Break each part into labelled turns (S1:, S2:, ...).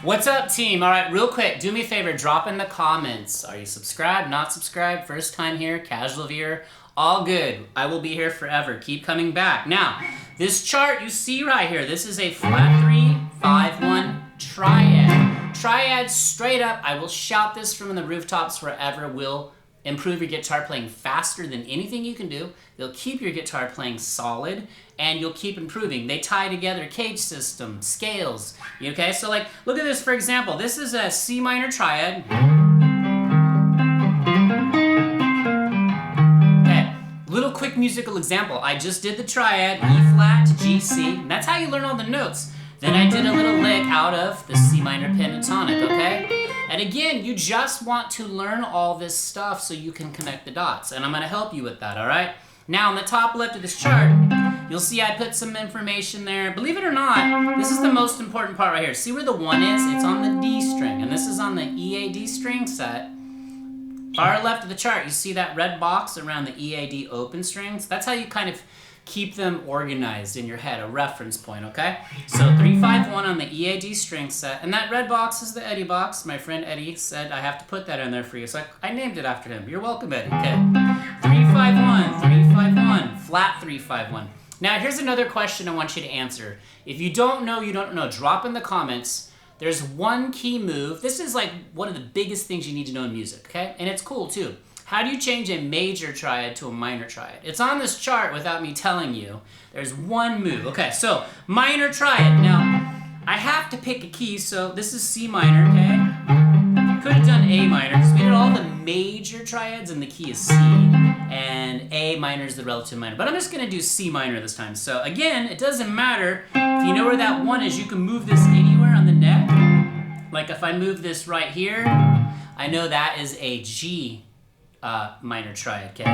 S1: What's up, team? All right, real quick, do me a favor, drop in the comments. Are you subscribed, not subscribed, first time here, casual viewer? All good. I will be here forever. Keep coming back. Now, this chart you see right here, this is a flat 3, 5, 1 triad. Triad straight up, I will shout this from the rooftops forever, will improve your guitar playing faster than anything you can do. They'll keep your guitar playing solid, and you'll keep improving. They tie together cage system, scales, okay? So like, look at this for example. This is a C minor triad. Okay, little quick musical example. I just did the triad, E flat to G, C. That's how you learn all the notes. Then I did a little lick out of the C minor pentatonic, okay? And again, you just want to learn all this stuff so you can connect the dots. And I'm gonna help you with that, all right? Now, on the top left of this chart, you'll see I put some information there. Believe it or not, this is the most important part right here. See where the 1 is? It's on the D string, and this is on the EAD string set. Far left of the chart, you see that red box around the EAD open strings? That's how you kind of keep them organized in your head, a reference point, okay? So 3, 5, 1 on the EAD string set, and that red box is the Eddie box. My friend Eddie said I have to put that in there for you, so I named it after him. You're welcome, Eddie. Okay. 3, 5, 1, 3, 5, 1, flat 3, 5, 1. Now here's another question I want you to answer. If you don't know, you don't know, drop in the comments. There's one key move. This is like one of the biggest things you need to know in music, okay? And it's cool too. How do you change a major triad to a minor triad? It's on this chart without me telling you. There's one move. Okay, so minor triad. Now, I have to pick a key, so this is C minor, okay? Could have done A minor, because we did all the major triads, and the key is C, and A minor is the relative minor. But I'm just gonna do C minor this time. So again, it doesn't matter. If you know where that 1 is, you can move this anywhere on the neck. Like if I move this right here, I know that is a G minor triad, okay?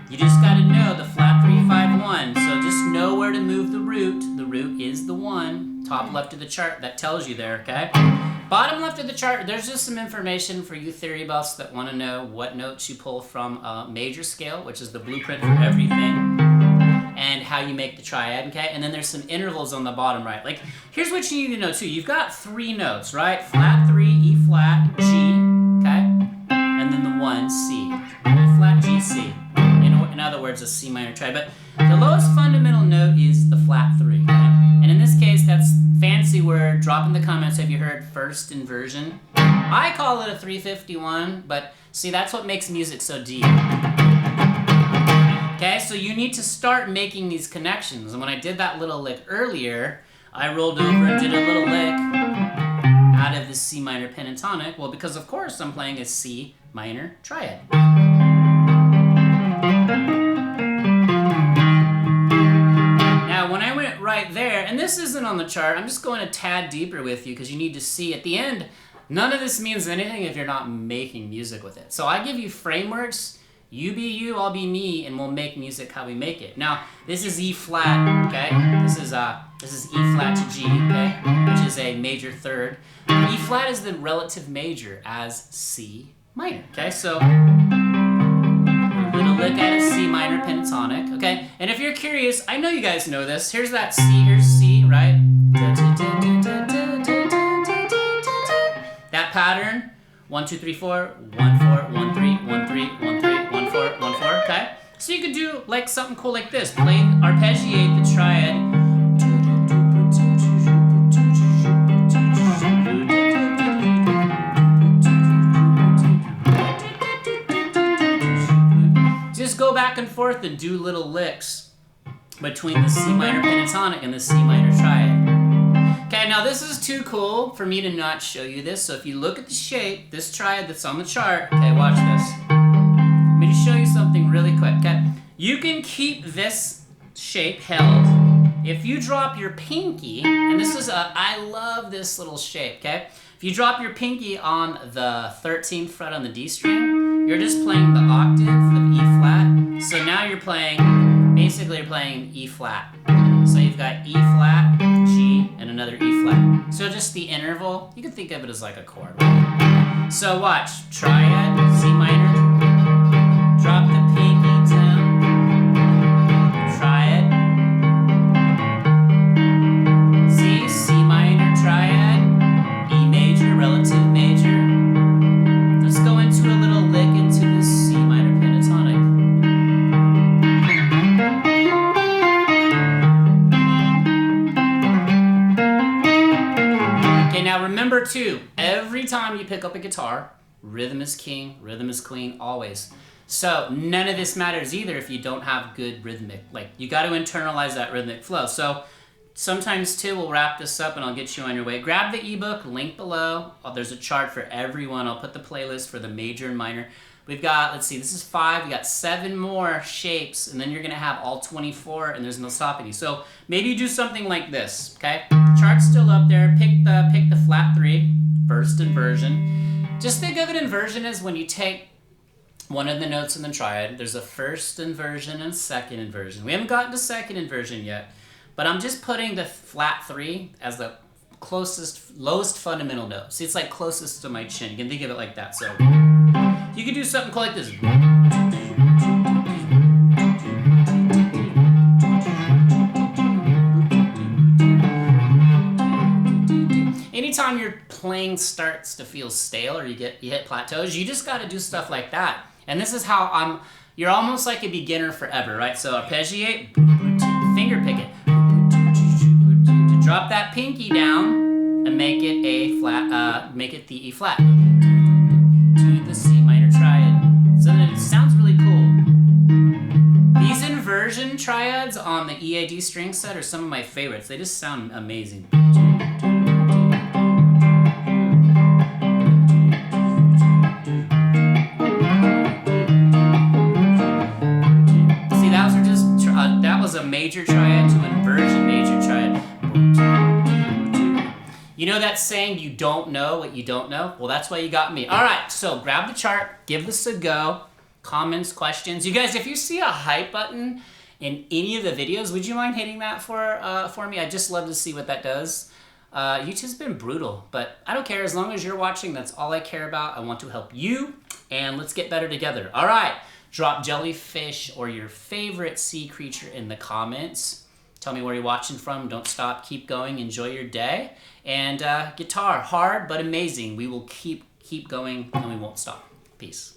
S1: You just gotta know the flat 3, 5, 1. So just know where to move the root. The root is the 1. Top left of the chart, that tells you there, okay? Bottom left of the chart, there's just some information for you theory buffs that wanna know what notes you pull from a major scale, which is the blueprint for everything, and how you make the triad, okay? And then there's some intervals on the bottom right. Like, here's what you need to know too. You've got 3 notes, right? Flat 3, E flat, G, okay? And then the 1, C. E flat, G, C. In other words, a C minor triad. But the lowest fundamental note is the flat 3, okay? And in this case, that's fancy word. Drop in the comments, have you heard first inversion? I call it a 351, but see, that's what makes music so deep. Okay, so you need to start making these connections. And when I did that little lick earlier, I rolled over and did a little lick out of the C minor pentatonic. Well, because of course I'm playing a C minor triad. Now, when I went right there, and this isn't on the chart, I'm just going a tad deeper with you because you need to see at the end, none of this means anything if you're not making music with it. So I give you frameworks. You be you, I'll be me, and we'll make music how we make it. Now, this is E flat, okay? This is E flat to G, okay? Which is a major third. E flat is the relative major as C minor, okay? So, a little lick at a C minor pentatonic, okay? And if you're curious, I know you guys know this. Here's that C, here's C, right? That pattern, 1, 2, 3, 4, 1, 4, 1, 3, 1, 3, 1, 3, 1, 4, 1, 4, okay? So you could do like something cool like this. Play, arpeggiate the triad. Just go back and forth and do little licks between the C minor pentatonic and the C minor triad. Okay, now this is too cool for me to not show you this, so if you look at the shape, this triad that's on the chart, okay, watch this. Let me just show you something really quick, okay? You can keep this shape held if you drop your pinky, and this is I love this little shape, okay? If you drop your pinky on the 13th fret on the D string, you're just playing the octave of E flat, so now you're playing, basically you're playing E flat. So you've got E flat, G, and another E flat. So just the interval, you can think of it as like a chord. So watch, triad, C minor, drop the pinky down, triad, C, C minor, triad, E Okay, now remember too, every time you pick up a guitar, rhythm is king, rhythm is queen, always. So none of this matters either if you don't have good rhythmic, like you got to internalize that rhythmic flow. So sometimes too, we'll wrap this up and I'll get you on your way. Grab the ebook, link below. There's a chart for everyone. I'll put the playlist for the major and minor. We've got, let's see, this is 5. We got 7 more shapes, and then you're gonna have all 24, and there's no stopping you. So maybe you do something like this, okay? Chart's still up there. Pick the flat 3, first inversion. Just think of an inversion as when you take one of the notes in the triad. There's a first inversion and second inversion. We haven't gotten to second inversion yet, but I'm just putting the flat 3 as the lowest fundamental note. See, it's like closest to my chin. You can think of it like that. So you can do something cool like this. Anytime your playing starts to feel stale or you hit plateaus, you just got to do stuff like that. And this is how you're almost like a beginner forever, right? So arpeggiate, finger pick it. Drop that pinky down and make it a flat, make it the E flat. To the C minor triad. So then it sounds really cool. These inversion triads on the EAD string set are some of my favorites. They just sound amazing. See, that was a major triad to inversion major triad. You know that saying, you don't know what you don't know? Well, that's why you got me. All right, so grab the chart, give this a go. Comments, questions. You guys, if you see a hype button in any of the videos, would you mind hitting that for me? I'd just love to see what that does. YouTube's been brutal, but I don't care. As long as you're watching, that's all I care about. I want to help you, and let's get better together. All right, drop jellyfish or your favorite sea creature in the comments. Tell me where you're watching from. Don't stop. Keep going. Enjoy your day. And guitar, hard but amazing. We will keep going and we won't stop. Peace.